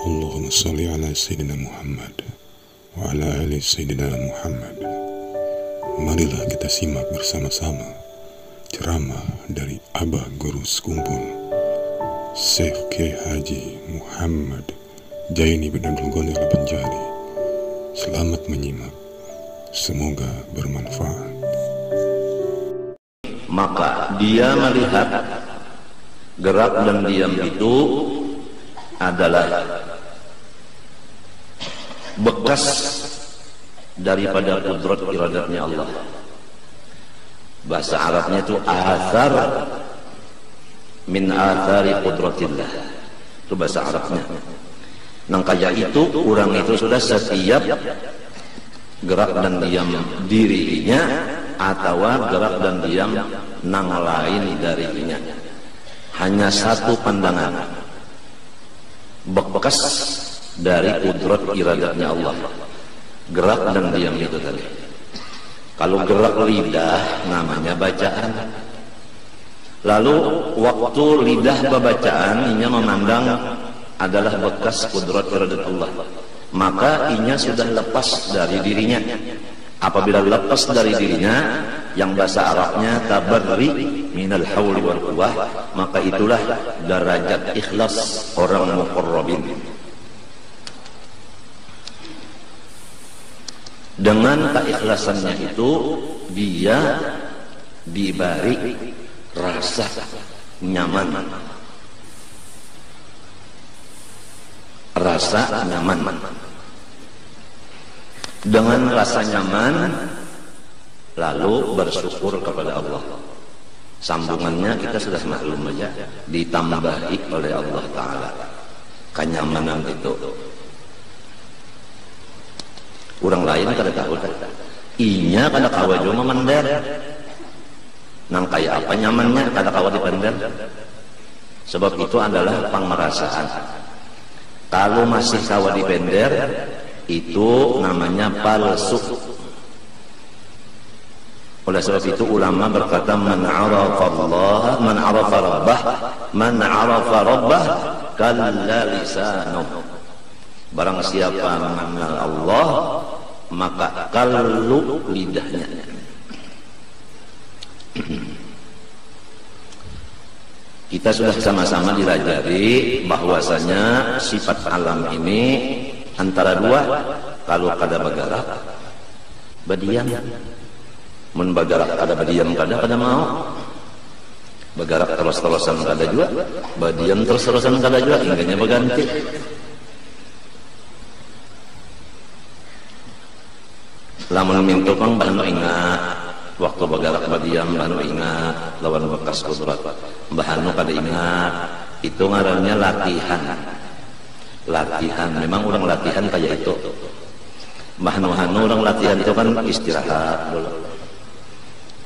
Allahumma salli ala Sayyidina Muhammad wa ala ali Sayyidina Muhammad. Marilah kita simak bersama-sama ceramah dari Abah Guru Sekumpul Syekh K. Haji Muhammad Jaini bin Abdul Ghani Al-Banjari. Selamat menyimak, semoga bermanfaat. Maka dia melihat gerak dan diam itu adalah bekas daripada kudrat iradatnya Allah. Bahasa Arabnya itu athar min athari kudratillah, itu bahasa Arabnya. Nang kaya itu orang itu sudah setiap gerak dan diam dirinya atau gerak dan diam nang lain darinya, hanya satu pandangan, bekas dari kudrat iradatnya Allah, gerak dan diam itu tadi. Kalau gerak lidah namanya bacaan. Lalu waktu lidah bacaan inya memandang adalah bekas kudrat iradat Allah, maka inya sudah lepas dari dirinya. Apabila lepas dari dirinya, yang bahasa Arabnya tabarri minal hauli wal quwwah, maka itulah derajat ikhlas orang muqarrabin. Dengan keikhlasannya itu dia diberi rasa nyaman, rasa nyaman. Dengan rasa nyaman lalu bersyukur kepada Allah. Sambungannya kita sudah maklum aja, ditambahi oleh Allah Ta'ala kenyamanan itu. Orang lain kada tahu, inya kada kawa juga memender. Nang kaya apa nyamannya kada kawa dipender. Sebab itu adalah pangmerasaan. Kalau masih kawa dipender, itu namanya palsu. Oleh sebab itu ulama berkata, man arafa Allah, man arafa rabbah, man arafa rabbah kalla lisanuh. Barang siapa mengenal Allah, maka kallu lidahnya. Kita sudah sama-sama dilajari bahwasanya sifat alam ini antara dua. Kalau kada bergerak berdiam, mun bergerak kada berdiam kada mau. Bergerak terus-terusan kada juga, berdiam terus-terusan kada juga, inginnya berganti. Lamun mintu pang bahnu ingat waktu bergerak berdiam, bahnu ingat lawan bekas kudrat, bahnu kada ingat. Itu ngarannya latihan. Latihan, memang orang latihan kayak itu. Bahnu-hanu orang latihan itu kan istirahat dulu.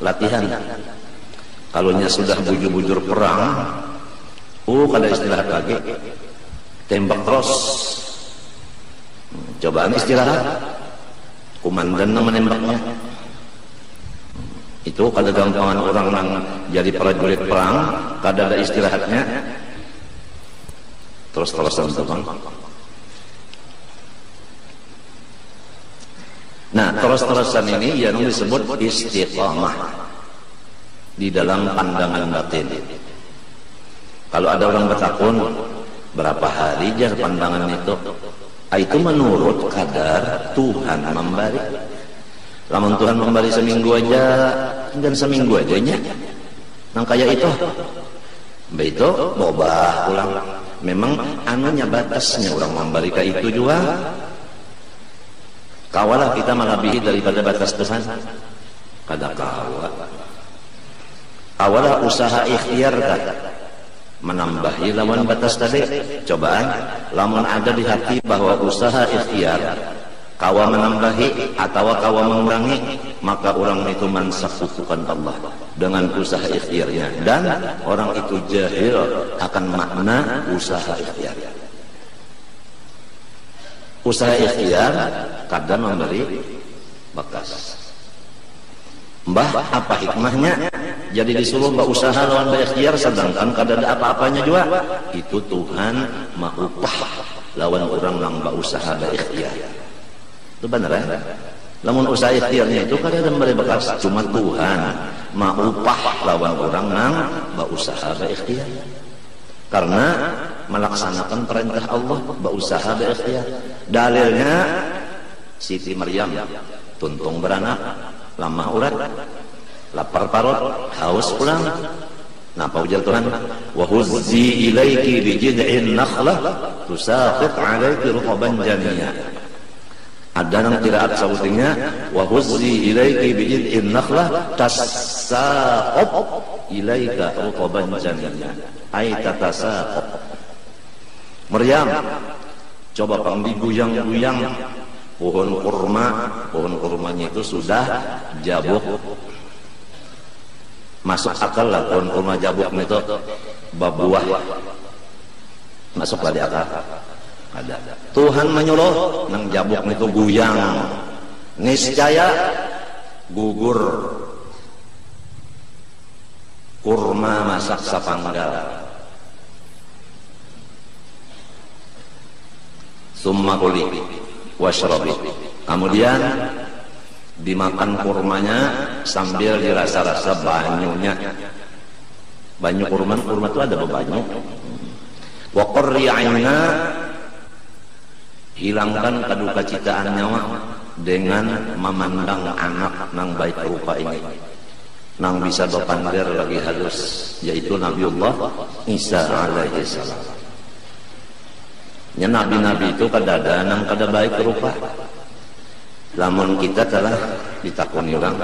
Latihan. Kalau nya sudah bujur-bujur perang, kada istirahat lagi, tembak terus. Cobaan istirahat, komandan menembaknya. Itu kada gampangan orang yang jadi prajurit perang, kada ada istirahatnya. Terus-terusan terbang. Nah, terus-terusan ini yang disebut istiqamah di dalam pandangan batin. Kalau ada orang bertakun, berapa hari jar pandangan itu? Itu menurut kadar Tuhan memberi. Lamun Tuhan memberi seminggu aja, dan seminggu aja nya. Nang kaya itu, begitu bobah pulang. Memang anunya batasnya orang memberi ke itu juga. Kawalah kita melebihi daripada batas Tuhan. Kada kawa. Awalah usaha ikhtiar kada menambahi lawan batas tadi. Cobaan lamun ada di hati bahwa usaha ikhtiar kawa menambahi atau kawa mengurangi, maka orang itu mensekutukan Allah dengan usaha ikhtiarnya, dan orang itu jahil akan makna usaha ikhtiar. Usaha ikhtiar kadang memberi bekas. Mbah, apa hikmahnya? Jadi disuruh berusaha lawan berikhtiar sedangkan kada ada apa-apanya juga. Itu Tuhan mau upah lawan orang nang usaha da ikhtiar. Itu benar ya? Lamun usaha ikhtiarnya itu kadang bekas cuma Tuhan mau upah lawan orang nang usaha da ikhtiar. Karena melaksanakan perintah Allah berusaha berikhtiar. Dalilnya Siti Maryam tuntung beranak, lamah urat, lapar parut, haus pulang. Napa ujar Tuhan? Wa huzzi ilaiki bi jid'in nakhlah tusaqit 'alaiki rutban janiyya. Ada yang qiraat sautinya wa huzzi ilaiki bi jid'in nakhlah tasaqat ilaika rutban janiyya. Ai tatasaqat. Maryam, coba pang diguyang-guyang pohon kurmanya itu sudah jabuk. Masuk akal lah pohon kurma jabuk itu berbuah. Masuklah di akal. Ada. Tuhan menyuruh nang jabuk itu guyang. Niscaya gugur. Kurma masak sapanggal. Summa kuli washrabi. Kemudian dimakan kurmanya sambil dirasa-rasa banyunya. Banyu kurma itu ada bebanyu. Wa qurri 'aina, hilangkan kaduka citaan nyawa dengan memandang anak nang baik rupa ini. Nang bisa berpandir lagi halus, yaitu Nabiullah Isa alaihi salam. Ya nabi-nabi itu kada nang kada baik rupa. Lamun kita telah ditakuni orang,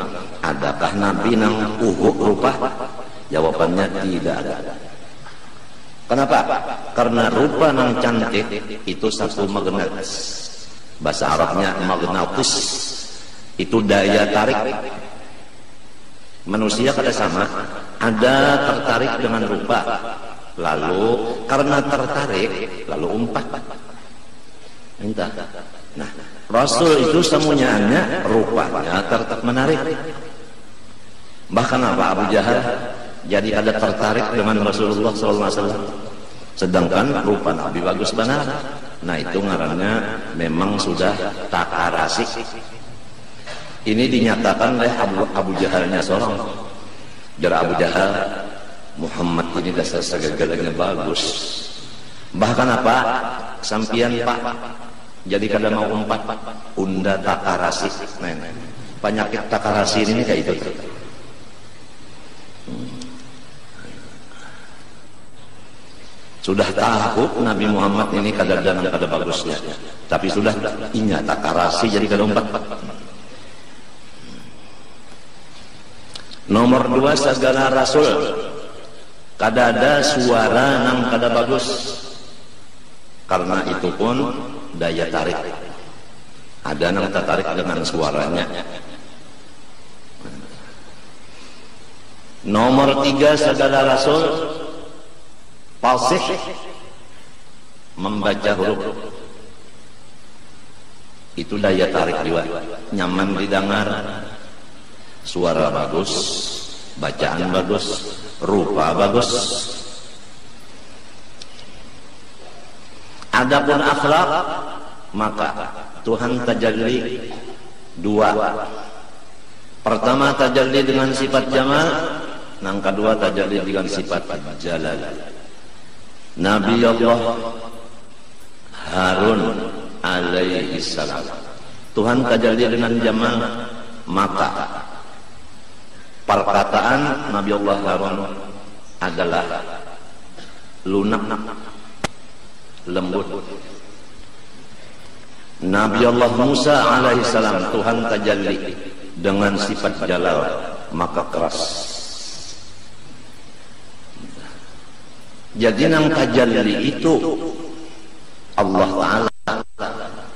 adakah nabi nang uhuk rupa? Jawabannya tidak ada. Kenapa? Karena rupa nang cantik itu satu magnet. Bahasa Arabnya magnetis. Itu daya tarik. Manusia kada sama, ada tertarik dengan rupa. Lalu karena tertarik lalu umpat. Entah. Nah, Rasul itu semuanya rupanya menarik. Bahkan apa Abu Jahal jadi ada tertarik dengan Rasulullah SAW. Sedangkan rupa Nabi bagus benar. Nah itu ngarannya memang sudah takarasi. Ini dinyatakan oleh Abu Jahalnya seorang. Jara Abu Jahal, Muhammad ini dasar segala-galanya bagus. Bahkan apa? Sampian Pak. Jadi kada mau umpat, unda takarasi. Nah, penyakit takarasi ini kayak itu. Sudah tahu Nabi Muhammad ini kada danang kada bagusnya, tapi sudah inya takarasi jadi kada umpat. Nomor 2, segala rasul kada ada suara nang kada bagus. Karena itu pun daya tarik. Ada nang tertarik dengan suaranya. Nomor 3, segala rasul fasih membaca huruf. Itu daya tarik juga. Nyaman didengar. Suara bagus, bacaan bagus, rupa bagus. Adapun akhlak, maka Tuhan tajalli 2. Pertama tajalli dengan sifat jamal, yang kedua tajalli dengan sifat jalal. Nabi Allah Harun alaihi salam, Tuhan tajalli dengan jamal, maka perkataan Nabi Allah Harun adalah lunak, lembut. Nabi Allah Musa alaihissalam, Tuhan tajalli dengan sifat jalal, maka keras. Jadi nang tajalli itu Allah Ta'ala,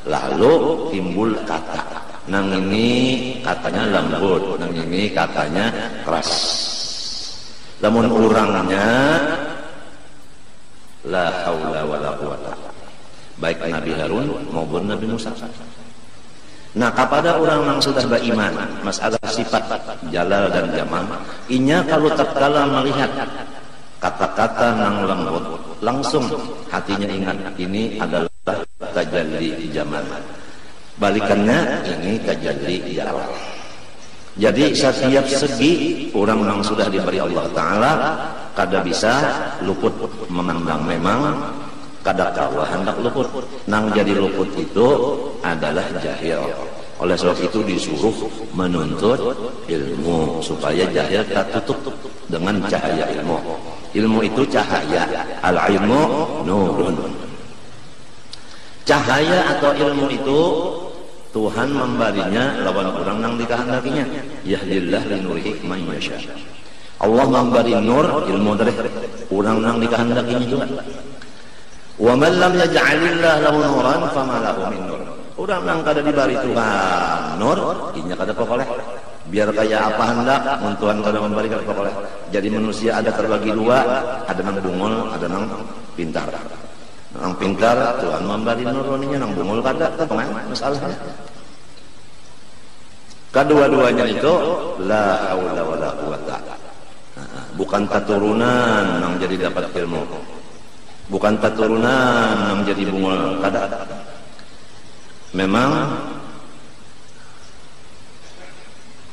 lalu timbul kata. Nang ini katanya lembut, nang ini katanya keras. Namun orangnya la haula wala quwata. Baik Nabi Harun maupun Nabi Musa. Nah, kepada orang yang sudah beriman masalah sifat jalal dan jamal, inya kalau tatkala melihat kata-kata nang lembut, langsung hatinya ingat ini adalah tajalli zaman. Balikannya ini tajalli jalan. Jadi setiap segi orang yang sudah diberi Allah Ta'ala kada bisa luput memandang. Memang kada kawa hendak luput. Nang jadi luput itu adalah jahil. Oleh sebab itu disuruh menuntut ilmu supaya jahil tertutup dengan cahaya ilmu. Ilmu itu cahaya, al-ilmu nurun. Cahaya atau ilmu itu Tuhan memberinya lawan orang yang dikehendakinya. Yahdillah linurihi man yasha. Allah memberi nur ilmu dari orang yang dikehendakinya juga. Wa man lam yaj'alillah lahu nuran fama lahu min nur. Orang yang kada diberi Tuhan nur, inya kada pokoleh. Biar kaya apa hendak, mun Tuhan kada memberi kada pokoleh. Jadi manusia ada terbagi dua, ada nang bungul, ada nang pintar. Nang pintar Tuhan memberi nuruninya, nang bungul kada, masalahnya. Kedua-duanya itu la haula wala quwata. Bukan keturunan nang jadi dapat ilmu. Bukan keturunan nang jadi bungul kada. Memang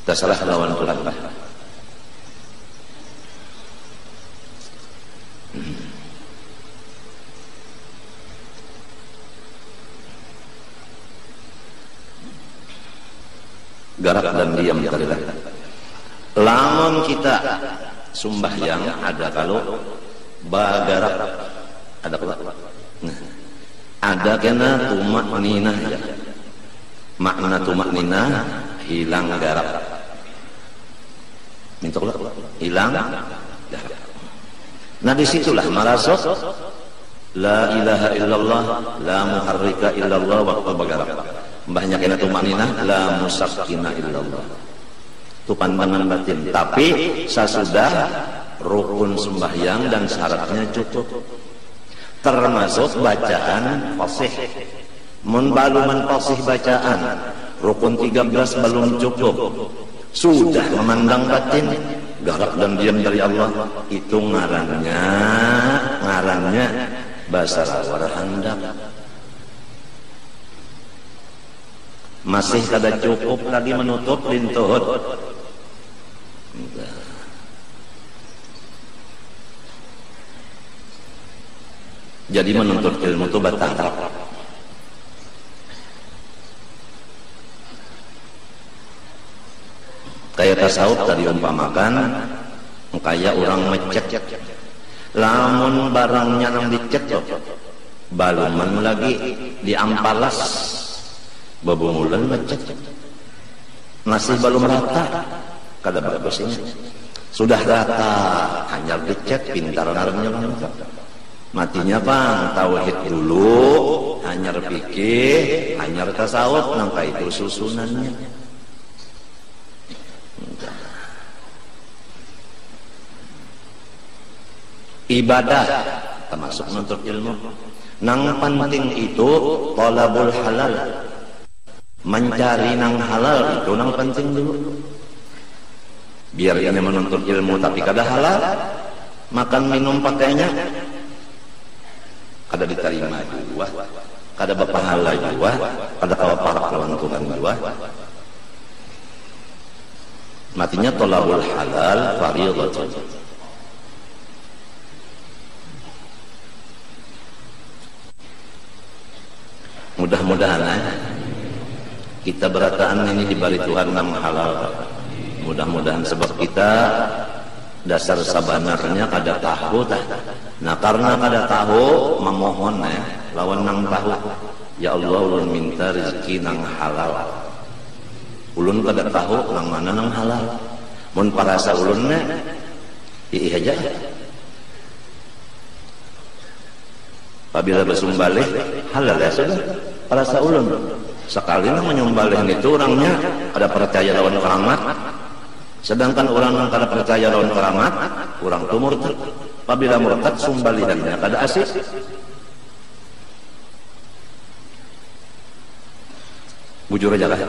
terserah lawan Tuhan. Garak dan diam terlihat. Lamun kita sumbahyang ada kalau bagarak ada kalau ada kena tumak ninah ya. Makna tumak ninah hilang garak. Minta hilang garak. Nah disitulah marasuk la ilaha illallah la muharrika illallah wa bagarak. Mbahnya kena tumaninah la musakkina illallah. Itu pandangan batin. Tapi sesudah rukun sembahyang dan syaratnya cukup. Termasuk bacaan fasih. Mun baluman fasih bacaan, rukun 13 belum cukup. Sudah memandang batin, garak dan diam dari Allah, itu ngarannya bahasa lawar hendak. Masih kada cukup lagi menutup lintuhut. Jadi menuntut ilmu itu batal. Kayak tasawuf tadi umpamakan, kayak orang mecet. Lamun barangnya nang dicet baluman lagi diampalas. Babungulan macet masih belum rata kada bagusnya. Sudah rata hanya dicet pintar narnya matinya bang tauhid dulu hanya pikir hanya tasawuf nangka itu susunannya. Ibadah termasuk menuntut ilmu. Nang penting itu talabul halal. Mencari nang halal itu nang penting dulu. Biar ini menuntut ilmu tapi kada halal, makan minum pakainya kada diterima juga, kada berpahala juga, kada kawa parak lawan Tuhan juga. Matinya tolabul halal fardhatun. Mudah-mudahan kita berataan ini diberi Tuhan yang halal. Mudah-mudahan sebab kita dasar sabanarnya kada tahu tah. Nah karena kada tahu memohon lawan nang tahu. Ya Allah ulun minta rezeki nang halal. Ulun kada tahu nang mana nang halal. Mun parasa ulun ih aja. Apabila bersumbalih halal ya sudah. Parasa ulun. Sekali menyumbalih itu orangnya ada percaya lawan keramat, sedangkan orang yang kada percaya lawan keramat orang itu murtad. Apabila murtad sumbalihannya kada asik. Bujur aja lah.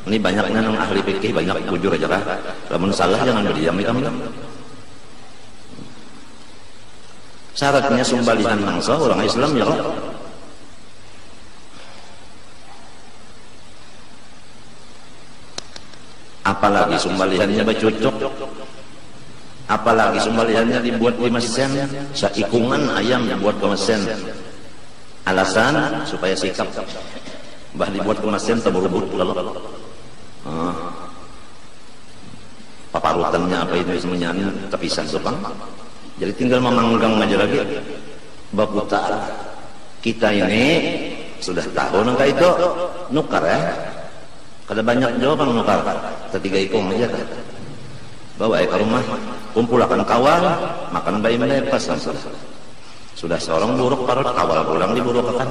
Ini banyaknya yang ahli fikih banyak bujur aja lah. Lamun salah jangan berdiam kamu. Syaratnya sumbalihan mangsa orang Islam ya. apalagi sembalihannya bacucuk, apalagi sembalihannya dibuat di mesin, seikungan ayam dibuat ke mesin. Alasan supaya sikap bah dibuat ke mesin terburu-buru lalu paparutannya apa itu semuanya terpisah sepang. Jadi tinggal memanggang aja lagi. Baputar kita ini sudah tahu nangka itu nukar ya. Kada banyak jawaban nukar. Ketiga ikung aja kan. Bawa ke rumah, kumpulkan kawal, makan bayi melepas langsung. Sudah seorang buruk parut kawal pulang diburukkan.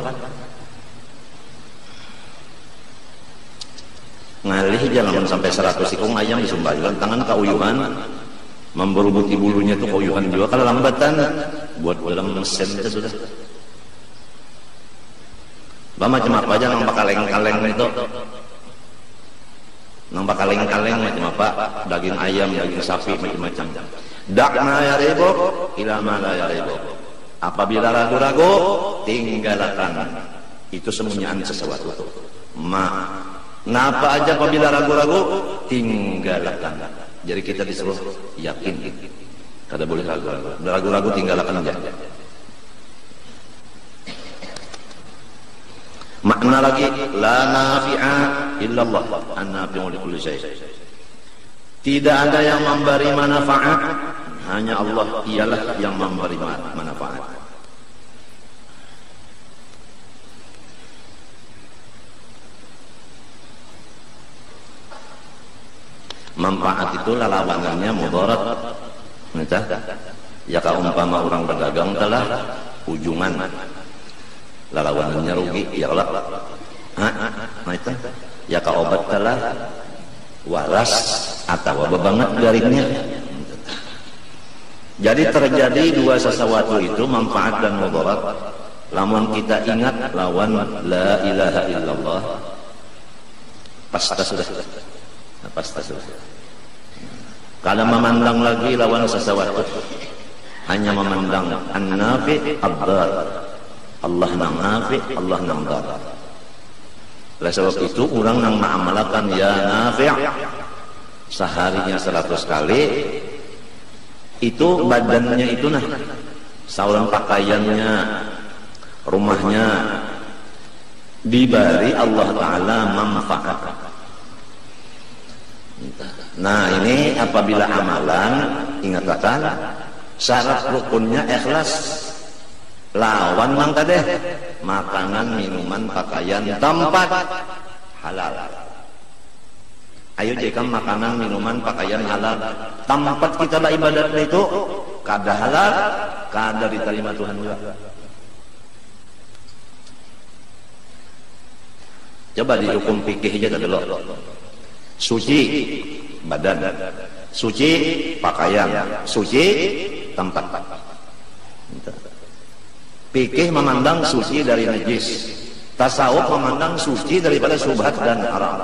Ngalih jangan sampai 100 ikung ayam disembalikan tangan kauyuhan. Memberubuti bulunya itu kauyuhan juga. Kalau lambatan buat dalam mesin itu sudah. Macam apa aja nampak kaleng-kaleng itu. Nampak kaleng-kaleng macam apa? Daging ayam, daging sapi macam-macam. Dakna ya rebo, ila mana ya rebo. Apabila ragu-ragu, tinggalkan. Itu sembunyian sesuatu. Napa aja apabila ragu-ragu, tinggalkan. Jadi kita disuruh yakin. Kada boleh ragu-ragu. Ragu-ragu tinggalkan aja. Makna lagi, la nafi'a illallah, an-nafi'u li kulli syai'. Tidak ada yang memberi manfaat, hanya Allah ialah yang memberi manfaat. Manfaat itu lawanannya mudarat. Ya kaumpama orang berdagang telah ujungan. Lawanannya rugi, ya Allah. Itu. Ya ka obat telah waras atau bebanget garingnya. Jadi terjadi dua sesuatu itu manfaat dan mudarat. Lamun kita ingat lawan la ilaha illallah, pasti sudah. Kalau memandang lagi lawan sesuatu, hanya memandang an-nafi ad-dar. Allah nang nafi, Allah nang dar. Oleh sebab itu orang nang mengamalkan ya nafi' seharinya 100 kali, itu badannya itu nah, sauran pakaiannya, rumahnya diberi Allah Ta'ala manfaat. Nah ini apabila amalan, ingat kata syarat rukunnya ikhlas. Lawan mang tadi makanan, minuman, pakaian, tempat halal. Ayo jika makanan, minuman, pakaian halal, tempat kita beribadat itu kada halal, kada diterima Tuhan juga. Coba dihukum fikih aja dulu. Suci badan, suci pakaian, suci tempat. Fikih memandang suci dari najis, tasawuf memandang suci daripada syubhat dan haram.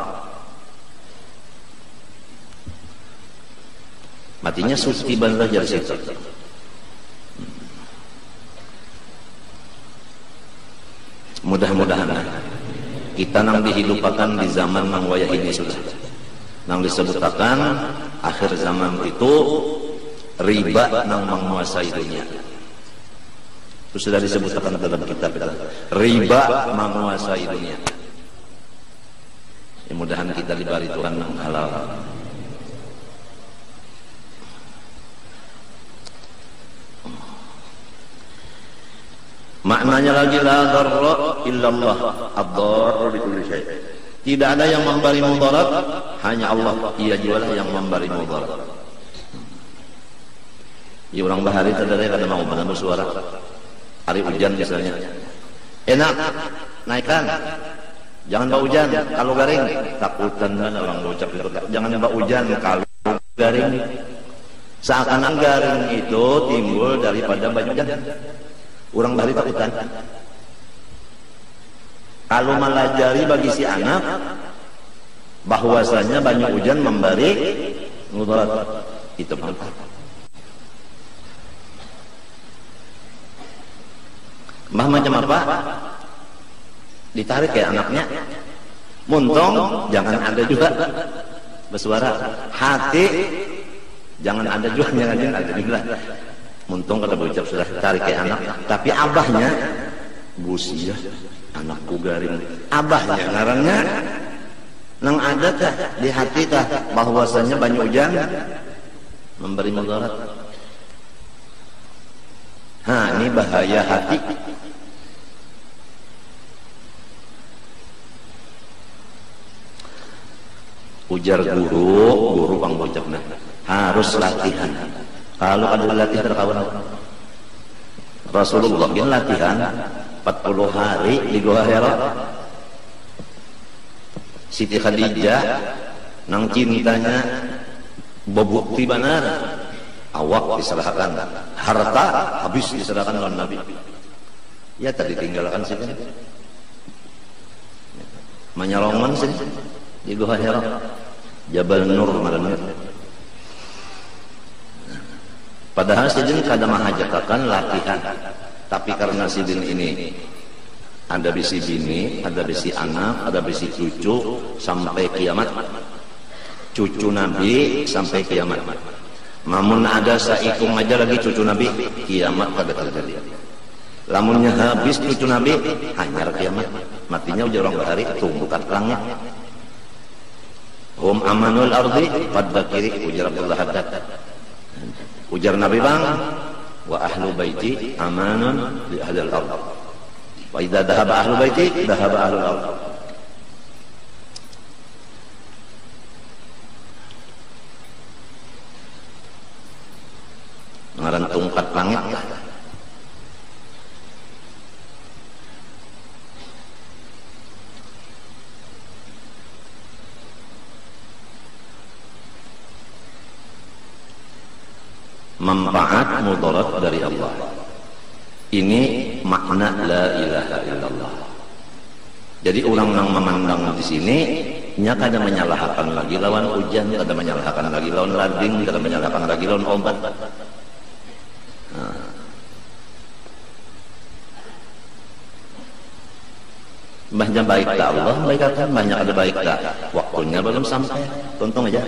Matinya suci benar dari situ. Mudah-mudahan kita nang dihidupakan di zaman nang wayah ini sudah. Nang disebutakan akhir zaman itu riba nang menguasai dunia. Itu sudah disebutkan dalam kitab kita. Riba menguasai dunia. Ya, mudahan kita diberi Tuhan yang halal. Maknanya lagi la darra illallah, ad-darru bi kulli syai'. Tidak ada yang memberi mudarat, hanya Allah. Ia jualah yang memberi mudarat. Ya orang bahari tadi kada mau benar bersuara. Hari hujan misalnya, enak naikkan, jangan bau hujan. Kalau garing takutan kan orang bocah itu. Jangan bau hujan kalau garing. Seakan-akan garing itu timbul daripada banyak hujan. Orang bari takutan. Kalau melajari bagi si anak bahwasanya banyak hujan memberi mudarat, itu manfaat. Mbah macam apa? Ditarik kayak anaknya. Muntong jangan ada juga. bersuara. Hati jangan ada juga, ada juga. Muntung kada berucap sudah tarik ke anak, tapi abahnya busia anakku garing. Abahnya ngarannya nang ada tah di hati tah bahwasanya banyu hujan memberi mudarat. Ini bahaya hati. Ujar guru bang bocapna harus latihan. Kalau ada latihan terkawan Rasulullah gin latihan 40 hari di Gua Hira. Siti Khadijah nang cintanya bebukti benar, awak diserahkan, harta habis diserahkan oleh Nabi. Ya tadi tinggalkan sih kan, menyerongan sih di Gua Hira, Jabal Nur malamnya. Padahal sidin kada mahajakakan latihan, tapi karena sidin ini ada bisi bini, ada bisi anak, ada bisi cucu sampai kiamat. Cucu Nabi sampai kiamat. Namun ada saikum aja lagi cucu Nabi, kiamat kada terjadi. Lamunnya habis cucu Nabi, hanyar kiamat. Matinya ujar orang bahari, tumbukan langit. Hum amanul ardi, pada kiri ujar Abdullah Haddad. Ujar Nabi bang, wa ahlu baiti amanun li ahlil ard. Wa idza dhahaba ahlu baiti dhahaba ahlul ard. Ngaran tungkat langit. Manfaat mudarat dari Allah. Ini makna la ilaha illallah. Jadi orang yang memandang di sini nya kada menyalahkan lagi lawan hujan, kada menyalahkan lagi lawan lading, kada menyalahkan lagi lawan obat. Banyak baik tak Allah, baik kan banyak ada baik tak. Waktunya belum sampai. Tonton aja.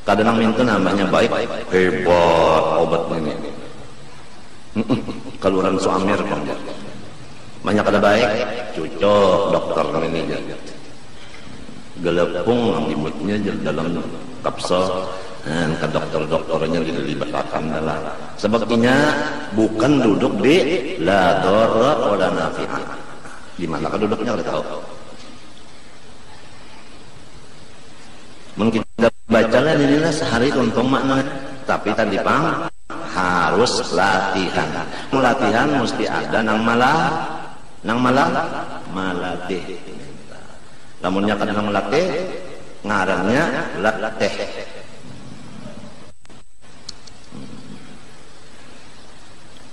Kadang minta namanya baik, hebat obat ini. Kalau orang suamir banyak ada baik, cocok dokter ini aja. Gelepung rambutnya dalam kapsul, dan ke dokternya dilibatkan dalam. Sebabnya bukan duduk di la darra wa la nafi'ah. Di mana duduknya kita tahu. Mungkin kita bacalah ini sehari untung makna, tapi tadi pang harus latihan. Latihan mesti ada nang malatih. Lamunnya kadang melatih, ngarannya latih.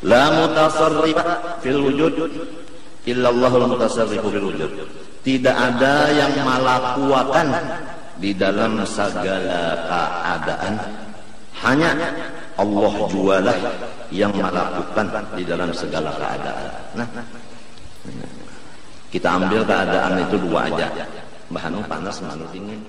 La mutasarrifa fil wujud illallahul mutasarrifu fil wujud. Tidak ada yang malakuakan di dalam segala keadaan, hanya Allah jualah yang melakukan di dalam segala keadaan. Nah, kita ambil keadaan itu dua aja, bahan panas, bahan dingin.